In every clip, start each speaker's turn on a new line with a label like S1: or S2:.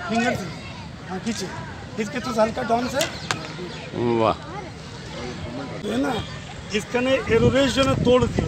S1: Finger से हाँ खींचे, खींच के तो हल्का डाउन से।
S2: वाह,
S1: तो है ना इसका ने एरोरेस जो है तोड़ दिया।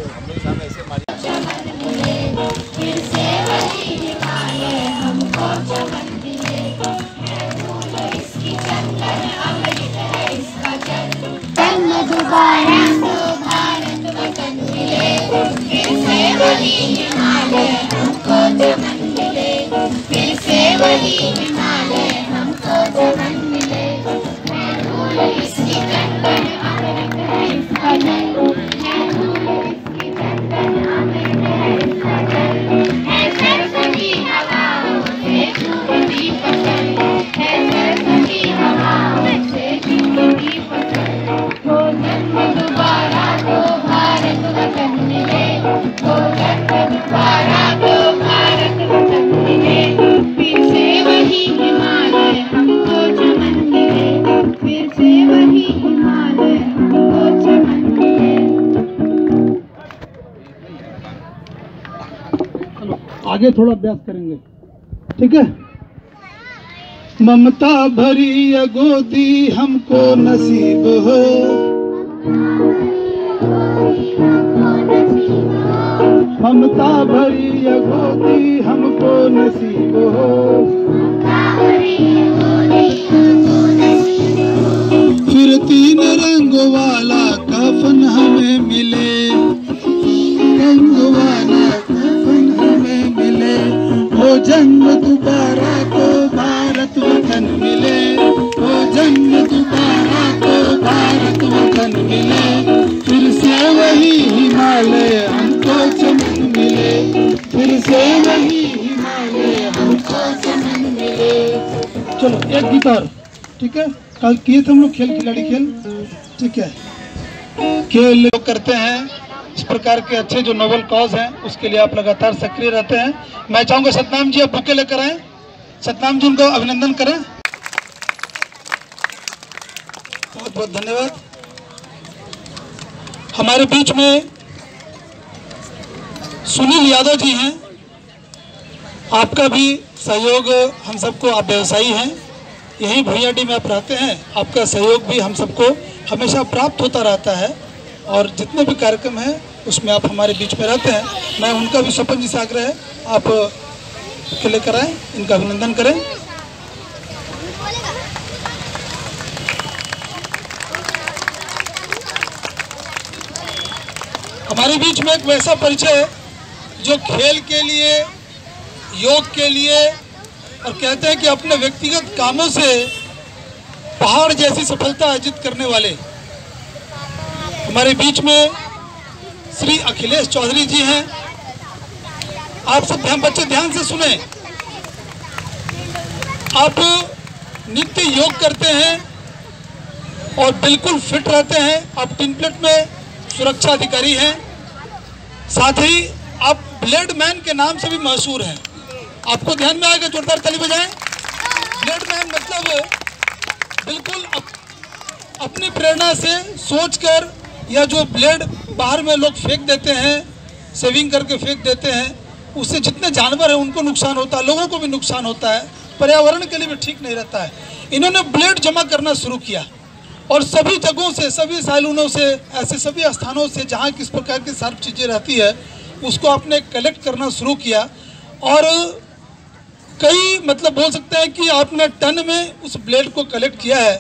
S3: आगे थोड़ा अभ्यास करेंगे, ठीक है। ममता भरी ये गोदी हमको नसीब हो, ममता भरी ये गोदी हमको नसीब हो, फिर 3 रंग वाला कफन हमें मिले, रंग वाला कफन हमें मिले, वो जन्म दोबारा को भारत वतन मिले, वो जन्म दोबारा को भारत वतन मिले, फिर से वही हिमालय हमको चमन मिले, फिर से वही हिमालय हमको चमन मिले। चलो एक गिटार, ठीक है। कल किए थे हम लोग खेल, खिलाड़ी खेल, ठीक है। खेल करते हैं इस प्रकार के अच्छे जो नोबल कॉज हैं, उसके लिए आप लगातार सक्रिय रहते हैं। मैं चाहूंगा सतनाम जी आप बुके लेकर आए, सतनाम जी उनको अभिनंदन करें। बहुत बहुत धन्यवाद। हमारे बीच में सुनील यादव जी हैं, आपका भी सहयोग हम सबको, आप व्यवसायी हैं, यही भैयाडी में आप रहते हैं, आपका सहयोग भी हम सबको हमेशा प्राप्त होता रहता है और जितने भी कार्यक्रम हैं उसमें आप हमारे बीच में रहते हैं। मैं उनका भी स्वपन जी से आग्रह है आप खेले कराएं, इनका अभिनंदन करें। हमारे बीच में एक वैसा परिचय है जो खेल के लिए, योग के लिए और कहते हैं कि अपने व्यक्तिगत कामों से पहाड़ जैसी सफलता अर्जित करने वाले हमारे बीच में श्री अखिलेश चौधरी जी हैं। आप सब बच्चे ध्यान से सुने, आप नित्य योग करते हैं और बिल्कुल फिट रहते हैं। आप टिन प्लेट में सुरक्षा अधिकारी हैं, साथ ही आप ब्लेड मैन के नाम से भी मशहूर हैं। आपको ध्यान में आएगा, जोरदार ताली बजाएं। ब्लेड मैन मतलब बिल्कुल अपनी प्रेरणा से सोचकर, या जो ब्लेड बाहर में लोग फेंक देते हैं, सेविंग करके फेंक देते हैं, उससे जितने जानवर हैं उनको नुकसान होता है, लोगों को भी नुकसान होता है, पर्यावरण के लिए भी ठीक नहीं रहता है। इन्होंने ब्लेड जमा करना शुरू किया और सभी जगहों से, सभी सैलूनों से, ऐसे सभी स्थानों से जहाँ किस प्रकार की सारी चीज़ें रहती है उसको आपने कलेक्ट करना शुरू किया और कई मतलब बोल सकते हैं कि आपने टन में उस ब्लेड को कलेक्ट किया है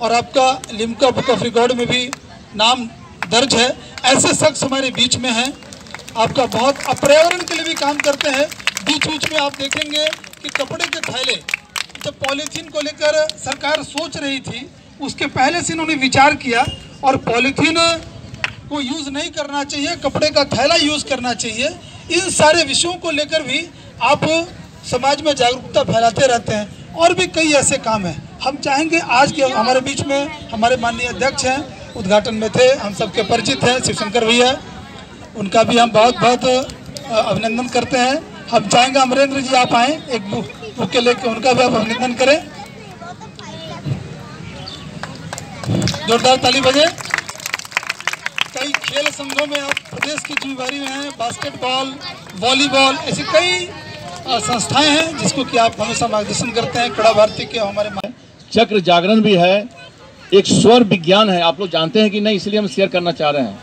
S3: और आपका लिम्का बुक ऑफ रिकॉर्ड में भी नाम दर्ज है। ऐसे शख्स हमारे बीच में हैं, आपका बहुत पर्यावरण के लिए भी काम करते हैं। बीच बीच में आप देखेंगे कि कपड़े के थैले, जब पॉलीथीन को लेकर सरकार सोच रही थी उसके पहले से इन्होंने विचार किया और पॉलीथीन को यूज़ नहीं करना चाहिए, कपड़े का थैला यूज़ करना चाहिए। इन सारे विषयों को लेकर भी आप समाज में जागरूकता फैलाते रहते हैं और भी कई ऐसे काम हैं। हम चाहेंगे आज के हमारे बीच में हमारे माननीय अध्यक्ष हैं, उद्घाटन में थे, हम सबके परिचित हैं, शिवशंकर भैया, उनका भी हम बहुत बहुत अभिनंदन करते हैं। हम चाहेंगे अमरेंद्र जी आप आएँ, एक बुके लेके उनका भी आप अभिनंदन करें। जोरदार ताली बजे। कई खेल खेल संघों में आप प्रदेश की जिम्मेदारी में हैं, बास्केटबॉल, वॉलीबॉल, ऐसी कई संस्थाएं हैं जिसको कि आप हमेशा मार्गदर्शन करते हैं। कड़ा भारती के हमारे
S2: चक्र जागरण भी है, एक स्वर विज्ञान है, आप लोग जानते हैं कि नहीं, इसलिए हम शेयर करना चाह रहे हैं।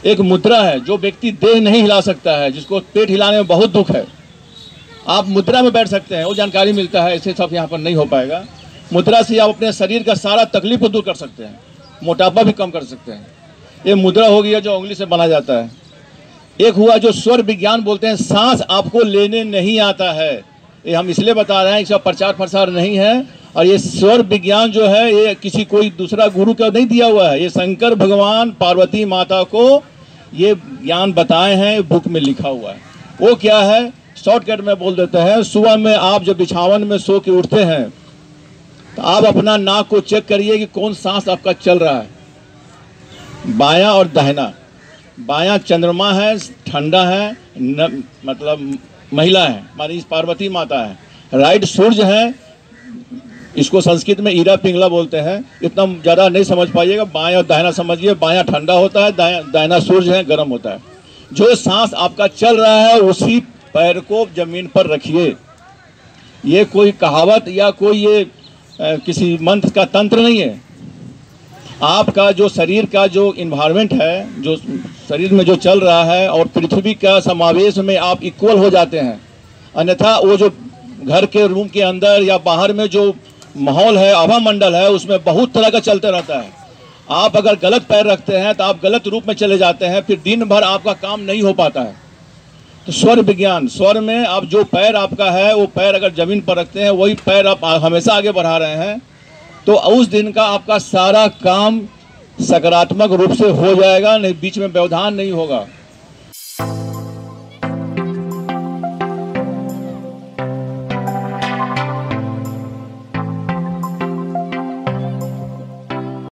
S2: एक मुद्रा है, जो व्यक्ति देह नहीं हिला सकता है, जिसको पेट हिलाने में बहुत दुख है, आप मुद्रा में बैठ सकते हैं, वो जानकारी मिलता है। ऐसे सब यहाँ पर नहीं हो पाएगा। मुद्रा से आप अपने शरीर का सारा तकलीफ को दूर कर सकते हैं, मोटापा भी कम कर सकते हैं। ये मुद्रा हो गई है जो उंगली से बना जाता है। एक हुआ जो स्वर विज्ञान बोलते हैं, सांस आपको लेने नहीं आता है, ये हम इसलिए बता रहे हैं, इसका प्रचार प्रसार नहीं है। और ये स्वर विज्ञान जो है, ये किसी कोई दूसरा गुरु का नहीं दिया हुआ है, ये शंकर भगवान पार्वती माता को ये ज्ञान बताए हैं, बुक में लिखा हुआ है। वो क्या है, शॉर्टकट में बोल देते हैं। सुबह में आप जब बिछावन में सो के उठते हैं तो आप अपना नाक को चेक करिए कि कौन सांस आपका चल रहा है, बायां और दाहिना। बायां चंद्रमा है, ठंडा है, मतलब महिला है, हमारी पार्वती माता है। राइट सूर्य है, इसको संस्कृत में ईरा पिंगला बोलते हैं, इतना ज़्यादा नहीं समझ पाइएगा। बायां और दाहिना समझिए, बायां ठंडा होता है, दाहिना सूर्य है, गर्म होता है। जो सांस आपका चल रहा है उसी पैर को जमीन पर रखिए। ये कोई कहावत या कोई ये किसी मंत्र का तंत्र नहीं है। आपका जो शरीर का जो इन्वायरमेंट है, जो शरीर में जो चल रहा है और पृथ्वी का समावेश में आप इक्वल हो जाते हैं। अन्यथा वो जो घर के रूम के अंदर या बाहर में जो माहौल है, आभा मंडल है, उसमें बहुत तरह का चलते रहता है। आप अगर गलत पैर रखते हैं तो आप गलत रूप में चले जाते हैं, फिर दिन भर आपका काम नहीं हो पाता है। तो स्वर विज्ञान, स्वर में आप जो पैर आपका है, वो पैर अगर जमीन पर रखते हैं, वही पैर आप हमेशा आगे बढ़ा रहे हैं, तो उस दिन का आपका सारा काम सकारात्मक रूप से हो जाएगा, नहीं बीच में व्यवधान नहीं होगा।